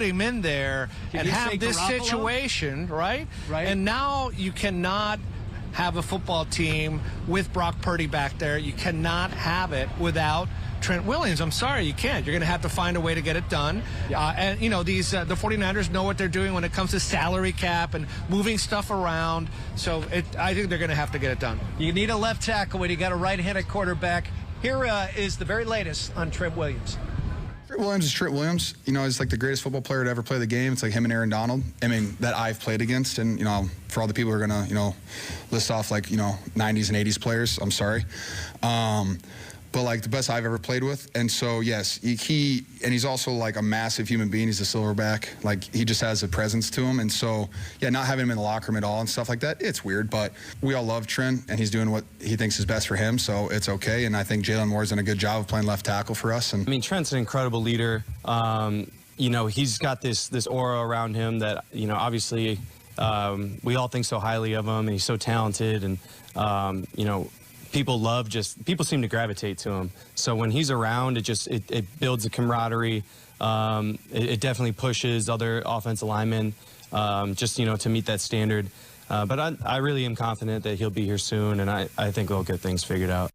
him in there and have this situation, right? And now you cannot have a football team with Brock Purdy back there. You cannot have it without Trent Williams. I'm sorry, you can't. You're going to have to find a way to get it done. And, you know, the 49ers know what they're doing when it comes to salary cap and moving stuff around. So I think they're going to have to get it done. You need a left tackle when you got a right-handed quarterback. Here is the very latest on Trent Williams. Trent Williams is Trent Williams. You know, he's like the greatest football player to ever play the game. It's like him and Aaron Donald. I mean, that I've played against. And, you know, for all the people who are going to, you know, list off, like, you know, 90s and 80s players, I'm sorry. But, like, the best I've ever played with. And so, yes, he's also, like, a massive human being. He's a silverback. Like, he just has a presence to him. And so, yeah, not having him in the locker room at all and stuff like that, it's weird. But we all love Trent, and he's doing what he thinks is best for him, so it's okay. And I think Jalen Moore's done a good job of playing left tackle for us. And I mean, Trent's an incredible leader. You know, he's got this aura around him that, you know, obviously we all think so highly of him, and he's so talented. And, you know, people seem to gravitate to him. So when he's around, it builds a camaraderie. It definitely pushes other offensive linemen just, you know, to meet that standard. But I really am confident that he'll be here soon, and I think we'll get things figured out.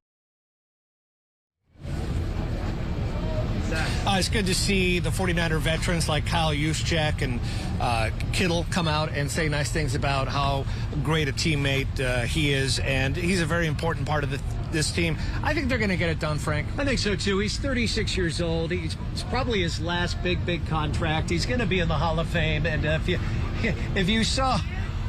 It's good to see the 49er veterans like Kyle Juszczyk and Kittle come out and say nice things about how great a teammate he is, and he's a very important part of this team. I think they're going to get it done, Frank. I think so, too. He's 36 years old. It's probably his last big contract. He's going to be in the Hall of Fame, and if you saw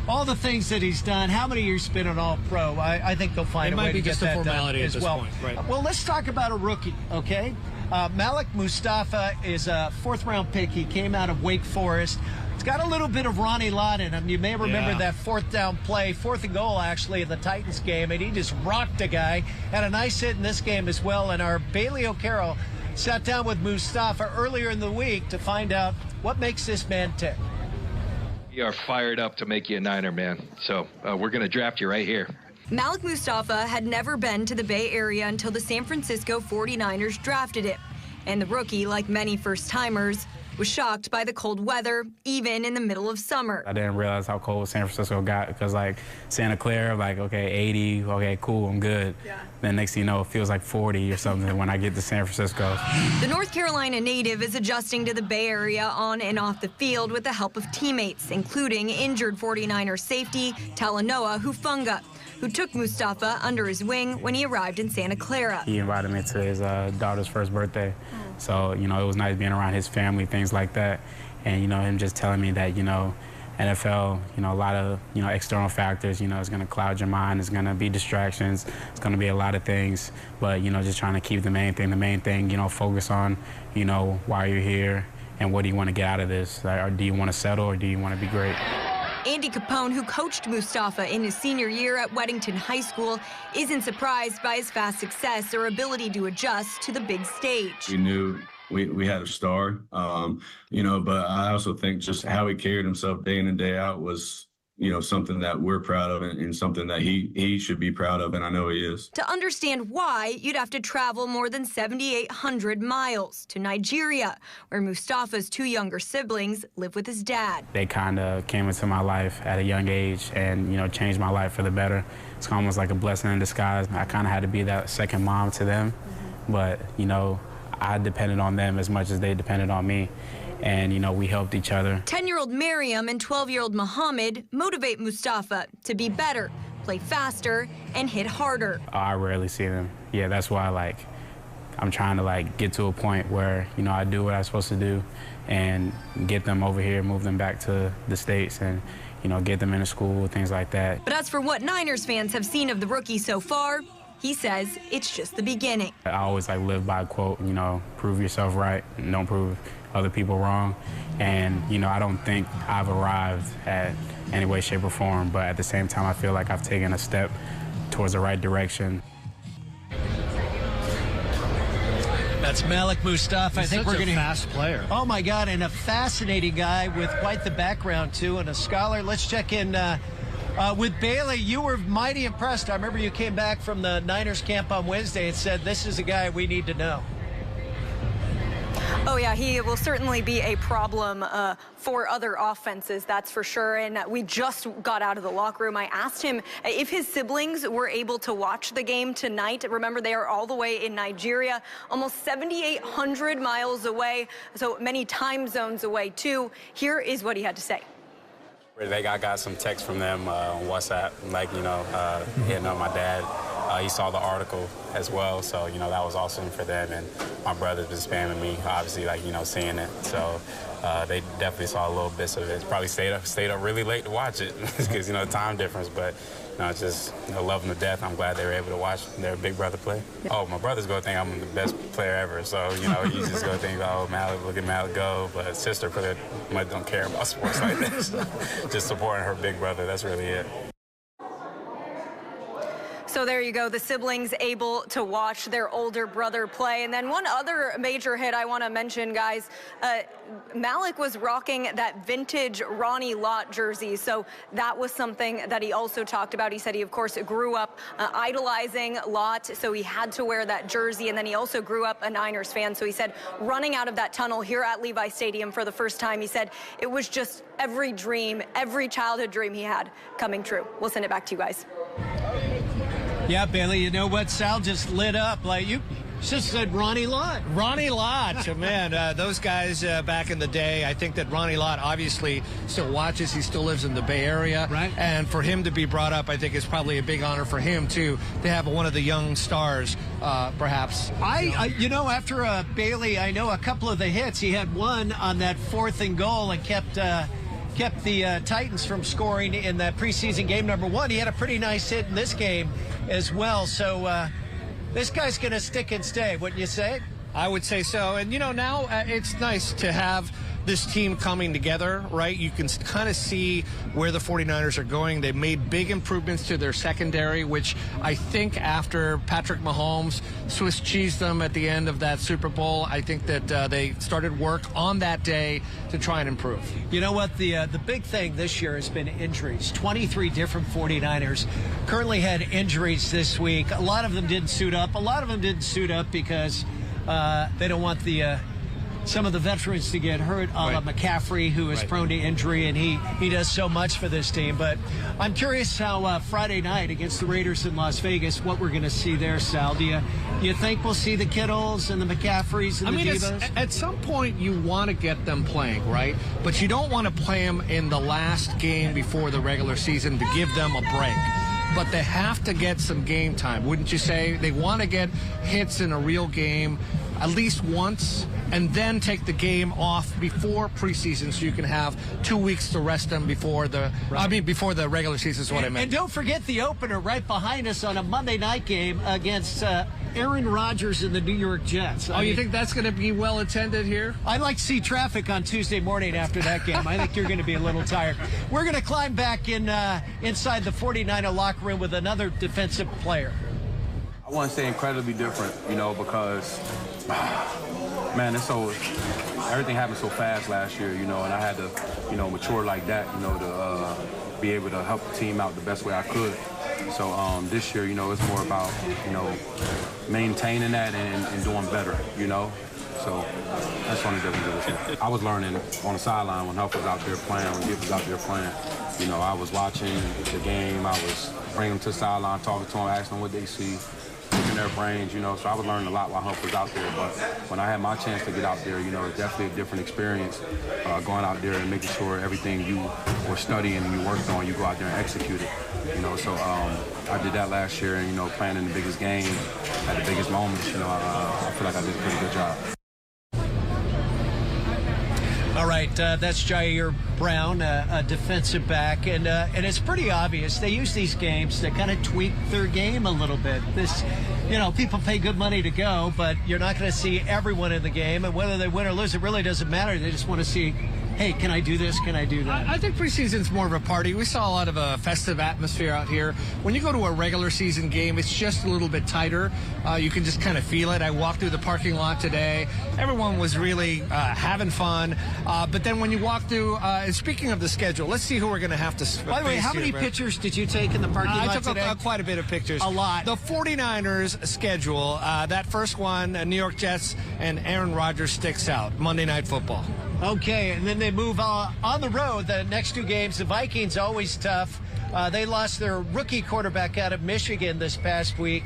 all the things that he's done, how many years been an All-Pro, I think they'll find a way to get that done as well. Right. Well, let's talk about a rookie, okay? Malik Mustafa is a fourth-round pick. He came out of Wake Forest. It's got a little bit of Ronnie Lott in him. You may remember that fourth down play, 4th and goal, actually, in the Titans game, and he just rocked a guy. Had a nice hit in this game as well, and our Bailey O'Carroll sat down with Mustafa earlier in the week to find out what makes this man tick. We are fired up to make you a Niner, man. So we're going to draft you right here. Malik Mustafa had never been to the Bay Area until the San Francisco 49ers drafted him. And the rookie, like many first-timers, was shocked by the cold weather, even in the middle of summer. I didn't realize how cold San Francisco got because, like, Santa Clara, like, okay, 80, okay, cool, I'm good. Yeah. Then next thing you know, it feels like 40 or something when I get to San Francisco. The North Carolina native is adjusting to the Bay Area on and off the field with the help of teammates, including injured 49er safety Talanoa Hufanga, who took Mustafa under his wing when he arrived in Santa Clara. He invited me to his daughter's first birthday. So, you know, it was nice being around his family, things like that. And, you know, him just telling me that, you know, NFL, you know, a lot of, you know, external factors, you know, it's going to cloud your mind. It's going to be distractions. It's going to be a lot of things. But, you know, just trying to keep the main thing, you know, focus on, you know, why you're here and what do you want to get out of this. Like, or do you want to settle or do you want to be great? Andy Capone, who coached Mustafa in his senior year at Weddington High School, isn't surprised by his fast success or ability to adjust to the big stage. We knew we had a star, you know, but I also think just how he carried himself day in and day out was, you know, something that we're proud of and something that he should be proud of, and I know he is. To understand why, you'd have to travel more than 7,800 miles to Nigeria, where Mustafa's 2 younger siblings live with his dad. They kind of came into my life at a young age and, you know, changed my life for the better. It's almost like a blessing in disguise. I kind of had to be that second mom to them, but, you know, I depended on them as much as they depended on me. And, you know, we helped each other. 10-year-old Miriam and 12-year-old Muhammad motivate Mustafa to be better, play faster, and hit harder. I rarely see them. Yeah, that's why, like, I'm trying to, like, get to a point where, you know, I do what I'm supposed to do and get them over here, move them back to the States and, you know, get them into school, things like that. But as for what Niners fans have seen of the rookie so far, he says it's just the beginning. I always, like, live by a quote, you know, prove yourself right and don't prove other people wrong. And, you know, I don't think I've arrived at any way, shape, or form, but at the same time, I feel like I've taken a step towards the right direction. That's Malik Mustafa. He's such a fast player. Oh, my God, and a fascinating guy with quite the background, too, and a scholar. Let's check in with Bailey. You were mighty impressed. I remember you came back from the Niners camp on Wednesday and said, this is a guy we need to know. Oh, yeah, he will certainly be a problem for other offenses, that's for sure. And we just got out of the locker room. I asked him if his siblings were able to watch the game tonight. Remember, they are all the way in Nigeria, almost 7,800 miles away, so many time zones away, too. Here is what he had to say. I got some text from them on WhatsApp, like, hitting up my dad. He saw the article as well, so, that was awesome for them. And my brother's been spamming me, obviously, seeing it. So they definitely saw little bits of it. Probably stayed up really late to watch it because, time difference. But, just love them to death. I'm glad they were able to watch their big brother play. Oh, my brother's going to think I'm the best player ever. So, he's just going to think, oh, Malik, look at Malik go. But his sister pretty much don't care about sports like this. Just supporting her big brother, that's really it. So there you go, the siblings able to watch their older brother play. And then one other major hit I want to mention, guys, Malik was rocking that vintage Ronnie Lott jersey. So that was something that he also talked about. He said he, of course, grew up idolizing Lott, so he had to wear that jersey. And then he also grew up a Niners fan. So he said running out of that tunnel here at Levi Stadium for the first time, he said it was just every dream, every childhood dream he had coming true. We'll send it back to you guys. Yeah, Bailey, you know what? Sal just lit up. Like, you just said Ronnie Lott. Ronnie Lott, man, those guys back in the day, I think that Ronnie Lott obviously still watches. He still lives in the Bay Area. Right. And for him to be brought up, I think is probably a big honor for him, too, to have one of the young stars, perhaps. After Bailey, I know a couple of the hits. He had one on that 4th and goal and kept the Titans from scoring in that preseason game number 1. He had a pretty nice hit in this game as well. So this guy's going to stick and stay, wouldn't you say? I would say so. And, now it's nice to have this team coming together, right? You can kind of see where the 49ers are going. They made big improvements to their secondary, which I think after Patrick Mahomes Swiss cheesed them at the end of that Super Bowl, I think that they started work on that day to try and improve. You know what? The big thing this year has been injuries. 23 different 49ers currently had injuries this week. A lot of them didn't suit up. A lot of them didn't suit up because they don't want some of the veterans to get hurt, a la McCaffrey, who is prone to injury, and he does so much for this team. But I'm curious how Friday night against the Raiders in Las Vegas, what we're going to see there, Sal. Do you think we'll see the Kittles and the McCaffreys and the Devos? At some point, you want to get them playing, right? But you don't want to play them in the last game before the regular season to give them a break. But they have to get some game time, wouldn't you say? They want to get hits in a real game at least once, and then take the game off before preseason, so you can have 2 weeks to rest them before the before the regular season is what I meant. And don't forget the opener right behind us on a Monday night game against Aaron Rodgers and the New York Jets. You think that's going to be well attended here? I'd like to see traffic on Tuesday morning after that game. I think you're going to be a little tired. We're going to climb back inside the 49er locker room with another defensive player. I want to say incredibly different, because, man, everything happened so fast last year, and I had to, mature like that, to be able to help the team out the best way I could. So this year, it's more about, maintaining that and doing better, So that's one of the differences. I was learning on the sideline when Huff was out there playing, when Gibbs was out there playing. I was watching the game. I was bringing them to the sideline, talking to them, asking them what they see, picking their brains, So I was learning a lot while Huff was out there. But when I had my chance to get out there, it's definitely a different experience going out there and making sure everything you were studying and you worked on, you go out there and execute it. So I did that last year, and, playing in the biggest game, at the biggest moments, I feel like I did a pretty good job. All right, that's Jair Brown, a defensive back, and it's pretty obvious they use these games to kind of tweak their game a little bit. People pay good money to go, but you're not going to see everyone in the game, and whether they win or lose, it really doesn't matter. They just want to see hey, can I do this? Can I do that? I think preseason's more of a party. We saw a lot of a festive atmosphere out here. When you go to a regular season game, it's just a little bit tighter. You can just kind of feel it. I walked through the parking lot today. Everyone was really having fun. But then when you walk through, and speaking of the schedule, let's see who we're going to have to By the way, how many pictures did you take in the parking lot today? I took quite a bit of pictures. A lot. The 49ers schedule, that first one, New York Jets and Aaron Rodgers sticks out. Monday Night Football. Okay, and then they move on the road. The next two games, the Vikings, always tough. They lost their rookie quarterback out of Michigan this past week.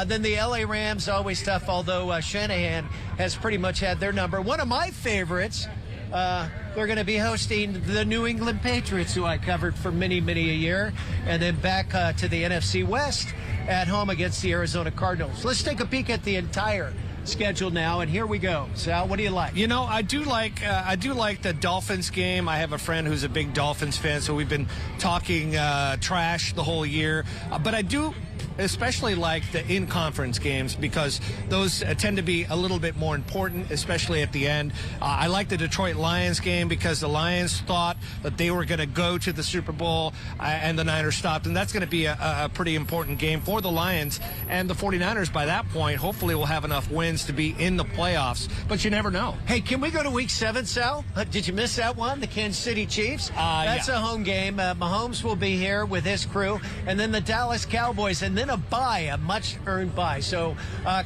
Then the LA Rams, always tough, although Shanahan has pretty much had their number. One of my favorites, they're going to be hosting the New England Patriots, who I covered for many, many a year. And then back to the NFC West at home against the Arizona Cardinals. Let's take a peek at the entire schedule now, and here we go. Sal, what do you like? You know, I do like the Dolphins game. I have a friend who's a big Dolphins fan, so we've been talking trash the whole year. But I do especially like the in-conference games because those tend to be a little bit more important, especially at the end. I like the Detroit Lions game because the Lions thought that they were going to go to the Super Bowl and the Niners stopped, and that's going to be a pretty important game for the Lions. And the 49ers, by that point, hopefully will have enough wins to be in the playoffs, but you never know. Hey, can we go to Week 7, Sal? Did you miss that one? The Kansas City Chiefs? That's a home game. Mahomes will be here with his crew, and then the Dallas Cowboys, and then a bye, a much-earned bye. So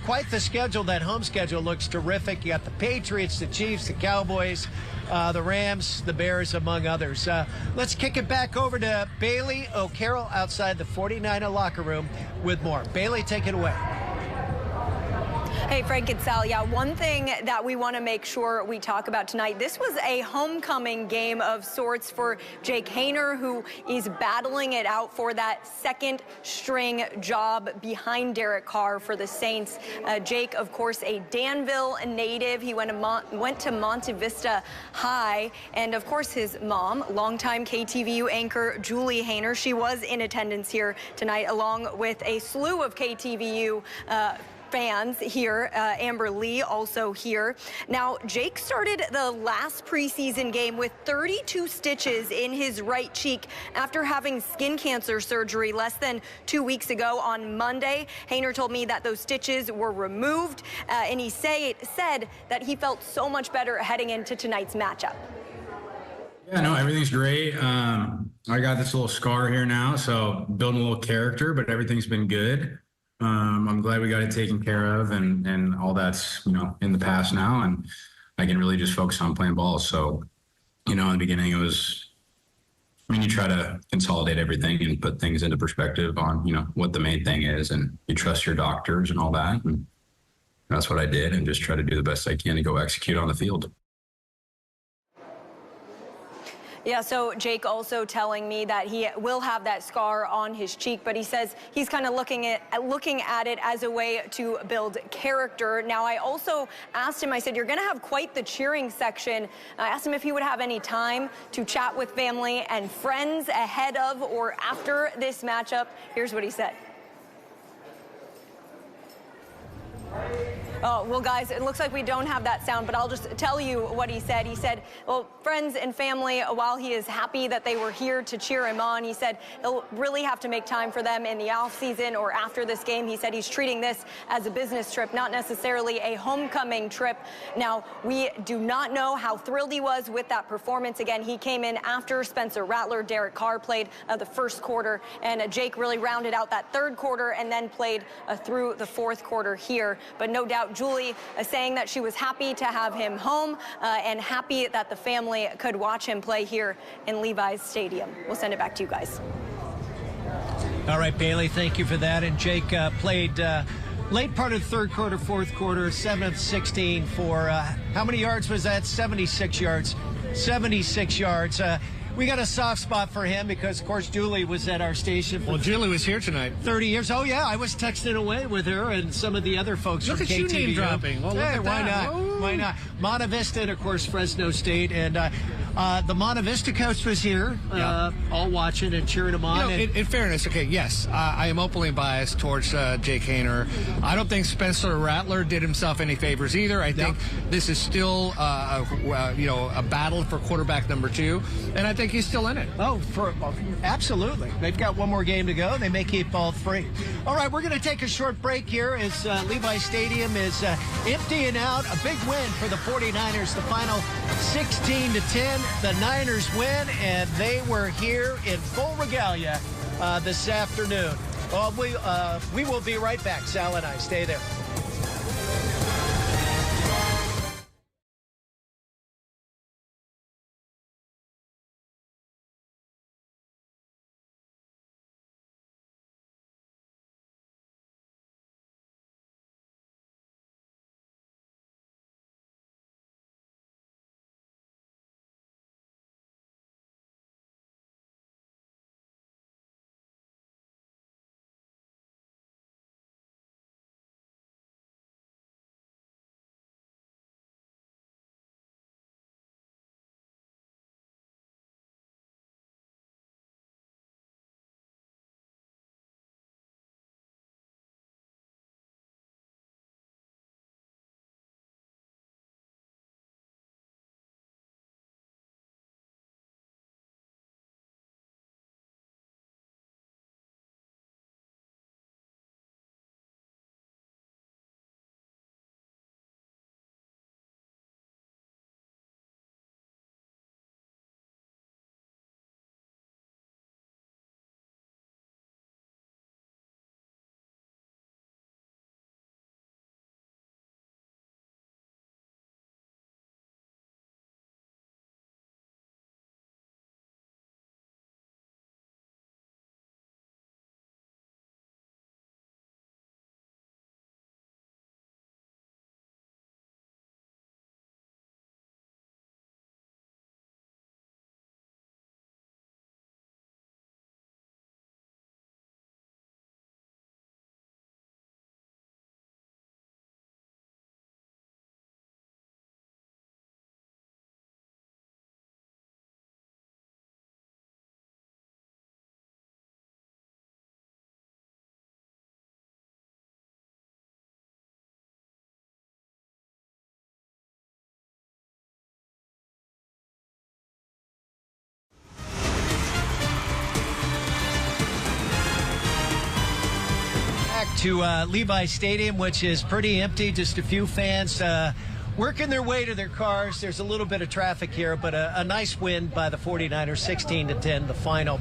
quite the schedule. That home schedule looks terrific. You got the Patriots, the Chiefs, the Cowboys, the Rams, the Bears, among others. Let's kick it back over to Bailey O'Carroll outside the 49er locker room with more. Bailey, take it away. Hey, Frank and Sal, yeah, one thing that we want to make sure we talk about tonight, this was a homecoming game of sorts for Jake Haener, who is battling it out for that second string job behind Derek Carr for the Saints. Jake, of course, a Danville native. He went to Monte Vista High. And, of course, his mom, longtime KTVU anchor Julie Haener, she was in attendance here tonight, along with a slew of KTVU fans here. Amber Lee also here. Now, Jake started the last preseason game with 32 stitches in his right cheek after having skin cancer surgery less than 2 weeks ago on Monday. Haener told me that those stitches were removed, and he said that he felt so much better heading into tonight's matchup. Yeah, no, everything's great. I got this little scar here now, so building a little character, but everything's been good. I'm glad we got it taken care of, and all that's, in the past now, and I can really just focus on playing ball. So, in the beginning it was, you try to consolidate everything and put things into perspective on, what the main thing is, and you trust your doctors and all that. And that's what I did, and just try to do the best I can to go execute on the field. Yeah, so Jake also telling me that he will have that scar on his cheek, but he says he's kind of looking at it as a way to build character. Now, I also asked him, I said, you're going to have quite the cheering section. I asked him if he would have any time to chat with family and friends ahead of or after this matchup. Here's what he said. Oh, well, guys, it looks like we don't have that sound, but I'll just tell you what he said. He said, well, friends and family, while he is happy that they were here to cheer him on, he said he'll really have to make time for them in the offseason or after this game. He said he's treating this as a business trip, not necessarily a homecoming trip. Now, we do not know how thrilled he was with that performance. Again, he came in after Spencer Rattler, Derek Carr played the first quarter, and Jake really rounded out that third quarter and then played through the fourth quarter here. But no doubt, Julie saying that she was happy to have him home and happy that the family could watch him play here in Levi's Stadium. We'll send it back to you guys. All right, Bailey, thank you for that. And Jake played late part of the third quarter, fourth quarter, 7 of 16 for how many yards was that? 76 yards. 76 yards. We got a soft spot for him because, of course, Julie was at our station. Well, Julie was here tonight. 30 years. Oh, yeah, I was texting away with her and some of the other folks from KTVU. Look at you name dropping. Well, hey, why that. not? Why not? Monte Vista and, of course, Fresno State. And The Monta Vista coach was here, all watching and cheering him on. In fairness, okay, yes, I am openly biased towards Jake Haener. I don't think Spencer Rattler did himself any favors either. I think this is still, a battle for quarterback number 2, and I think he's still in it. Absolutely. They've got one more game to go. They may keep all 3. All right, we're going to take a short break here as Levi Stadium is emptying out. A big win for the 49ers. The final 16-10. The Niners win, and they were here in full regalia this afternoon. Well, we will be right back. Sal and I. Stay there. To Levi Stadium, which is pretty empty. Just a few fans working their way to their cars. There's a little bit of traffic here, but a nice win by the 49ers, 16-10, the final.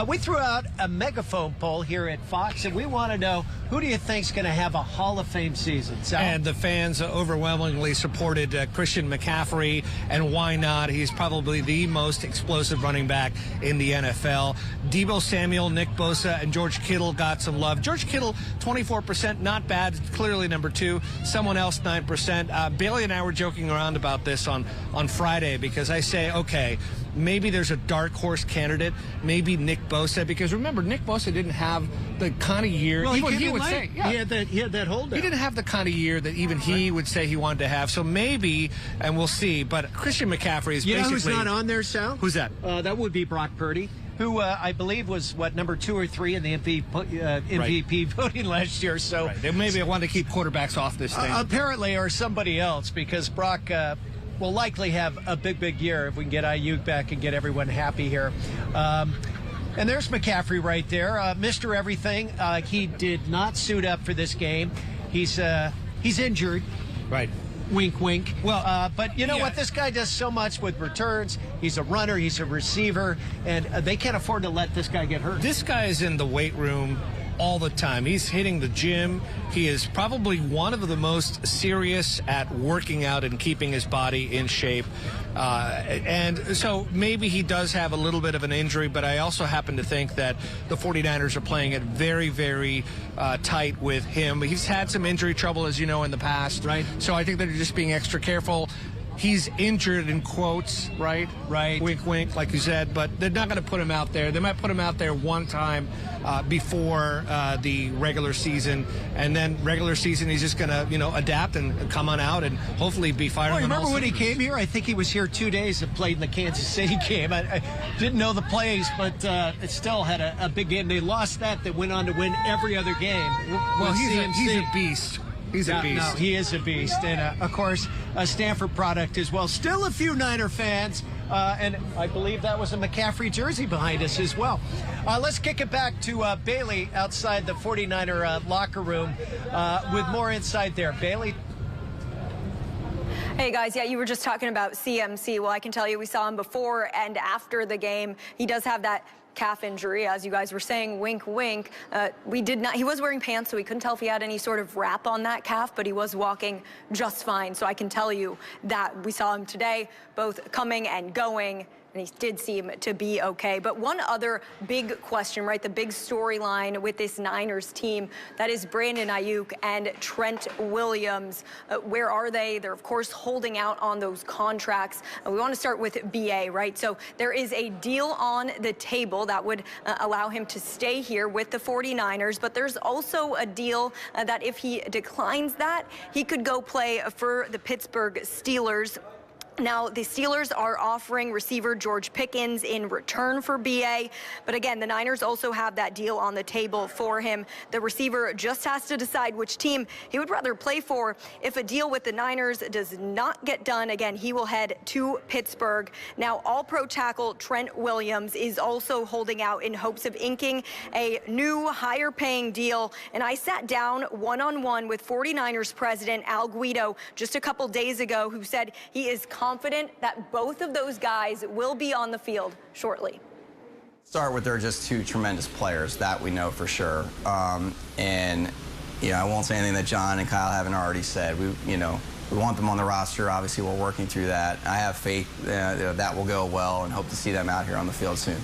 We threw out a megaphone poll here at Fox, and we want to know, who do you think is going to have a Hall of Fame season? Sal? And the fans overwhelmingly supported Christian McCaffrey, and why not? He's probably the most explosive running back in the NFL. Deebo Samuel, Nick Bosa, and George Kittle got some love. George Kittle, 24%, not bad, clearly number 2. Someone else, 9%. Bailey and I were joking around about this on Friday, because I say, okay, maybe there's a dark horse candidate, maybe Nick Bosa, because remember, Nick Bosa didn't have the kind of year he would say. Yeah. He had that hold down. He didn't have the kind of year that even he would say he wanted to have. So maybe, and we'll see. But Christian McCaffrey is basically. You know who's not on there, Sal? Who's that? That would be Brock Purdy, who I believe was number 2 or 3 in the MVP voting last year. So they maybe want to keep quarterbacks off this thing. Apparently, or somebody else, because Brock will likely have a big year if we can get Ayuk back and get everyone happy here. And there's McCaffrey right there, Mr. Everything. He did not suit up for this game. He's injured. Right. Wink, wink. Well, but you know what? This guy does so much with returns. He's a runner. He's a receiver. And they can't afford to let this guy get hurt. This guy is in the weight room all the time. He's hitting the gym. He is probably one of the most serious at working out and keeping his body in shape. And so maybe he does have a little bit of an injury, but I also happen to think that the 49ers are playing it very, very tight with him. He's had some injury trouble, as you know, in the past. Right. So I think they're just being extra careful. he's injured in quotes, right? Right. Wink, wink, like you said. But they're not going to put him out there. They might put him out there one time before the regular season, and then regular season he's just going to, adapt and come on out and hopefully be firing. Well, remember when he came here? I think he was here 2 days and played in the Kansas City game. I didn't know the plays, but it still had a big game. They lost that. They went on to win every other game. Well, he's a beast. He's a beast. No, he is a beast. And, of course, a Stanford product as well. Still a few Niner fans. And I believe that was a McCaffrey jersey behind us as well. Let's kick it back to Bailey outside the 49er locker room with more insight there. Bailey? Hey guys, yeah, you were just talking about CMC. Well, I can tell you we saw him before and after the game. He does have that calf injury, as you guys were saying, wink, wink. He was wearing pants, so we couldn't tell if he had any sort of wrap on that calf, but he was walking just fine. So I can tell you that we saw him today, both coming and going, and he did seem to be okay. But one other big question, right, the big storyline with this Niners team, that is Brandon Ayuk and Trent Williams. Where are they? They're, of course, holding out on those contracts. We want to start with BA, right? So there is a deal on the table that would allow him to stay here with the 49ers, but there's also a deal that if he declines that, he could go play for the Pittsburgh Steelers. Now, the Steelers are offering receiver George Pickens in return for BA. But again, the Niners also have that deal on the table for him. The receiver just has to decide which team he would rather play for. If a deal with the Niners does not get done, again, he will head to Pittsburgh. Now, all-pro tackle Trent Williams is also holding out in hopes of inking a new, higher-paying deal. And I sat down one-on-one with 49ers president Al Guido just a couple days ago, who said he is confident that both of those guys will be on the field shortly. Start with, they're just two tremendous players, that we know for sure. And I won't say anything that John and Kyle haven't already said. We want them on the roster. Obviously, we're working through that. I have faith that will go well and hope to see them out here on the field soon.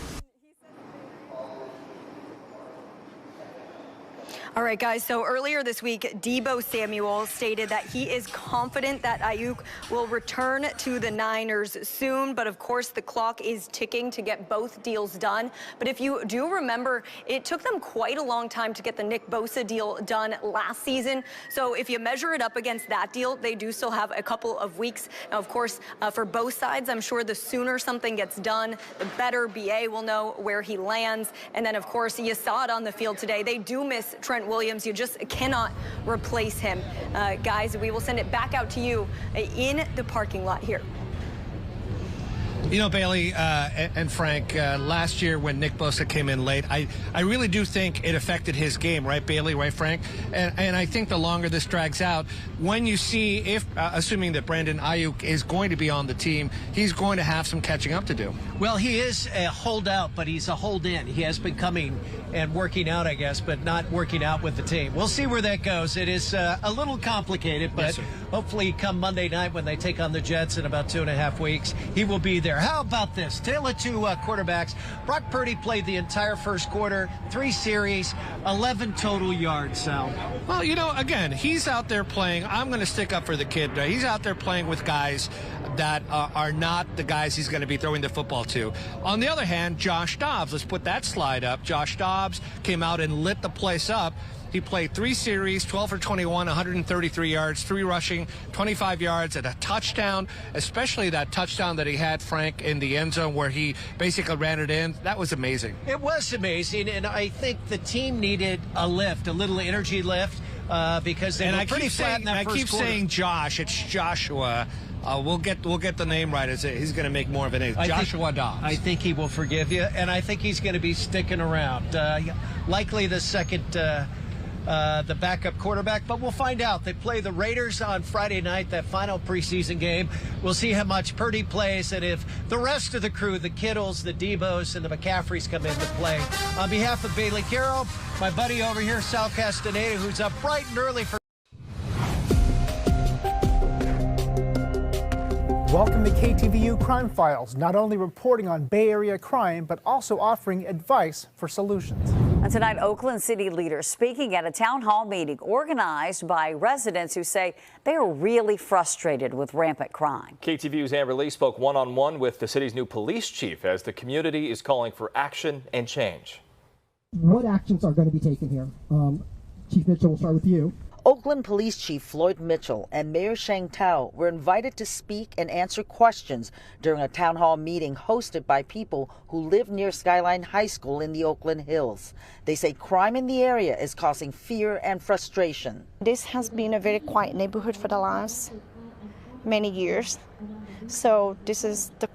All right, guys, so earlier this week, Deebo Samuel stated that he is confident that Ayuk will return to the Niners soon, but of course the clock is ticking to get both deals done. But if you do remember, it took them quite a long time to get the Nick Bosa deal done last season. So if you measure it up against that deal, they do still have a couple of weeks. Now, of course, for both sides, I'm sure the sooner something gets done, the better. BA will know where he lands. And then, of course, you saw it on the field today. They do miss Trent Williams. You just cannot replace him. Guys, we will send it back out to you in the parking lot here. Bailey and Frank, last year when Nick Bosa came in late, I really do think it affected his game, right, Bailey, right, Frank? And I think the longer this drags out, when you see, if assuming that Brandon Ayuk is going to be on the team, he's going to have some catching up to do. Well, he is a holdout, but he's a hold-in. He has been coming and working out, I guess, but not working out with the team. We'll see where that goes. It is a little complicated, but yes, hopefully come Monday night when they take on the Jets in about 2.5 weeks, he will be there. How about this? Tale of two quarterbacks. Brock Purdy played the entire first quarter, 3 series, 11 total yards, Sal. Well, again, he's out there playing. I'm going to stick up for the kid. He's out there playing with guys that are not the guys he's going to be throwing the football to. On the other hand, Josh Dobbs, let's put that slide up. Josh Dobbs came out and lit the place up. He played 3 series, 12 for 21, 133 yards, 3 rushing, 25 yards, and a touchdown, especially that touchdown that he had, Frank, in the end zone where he basically ran it in. That was amazing. It was amazing, and I think the team needed a lift, a little energy lift, because they were pretty flat in that first quarter. I keep saying Josh. It's Joshua. We'll get the name right. He's going to make more of an name. Joshua Dobbs. I think he will forgive you, and I think he's going to be sticking around. Likely the second, the backup quarterback, but we'll find out. They play the Raiders on Friday night, that final preseason game. We'll see how much Purdy plays, and if the rest of the crew, the Kittles, the Debos, and the McCaffreys come into play. On behalf of Bailey Carroll, my buddy over here, Sal Castaneda, who's up bright and early for... Welcome to KTVU Crime Files, not only reporting on Bay Area crime, but also offering advice for solutions. And tonight, Oakland City leaders speaking at a town hall meeting organized by residents who say they are really frustrated with rampant crime. KTVU's Amber Lee spoke one-on-one with the city's new police chief as the community is calling for action and change. What actions are going to be taken here? Chief Mitchell, we'll start with you. Oakland Police Chief Floyd Mitchell and Mayor Sheng Tao were invited to speak and answer questions during a town hall meeting hosted by people who live near Skyline High School in the Oakland Hills. They say crime in the area is causing fear and frustration. This has been a very quiet neighborhood for the last many years. So this is the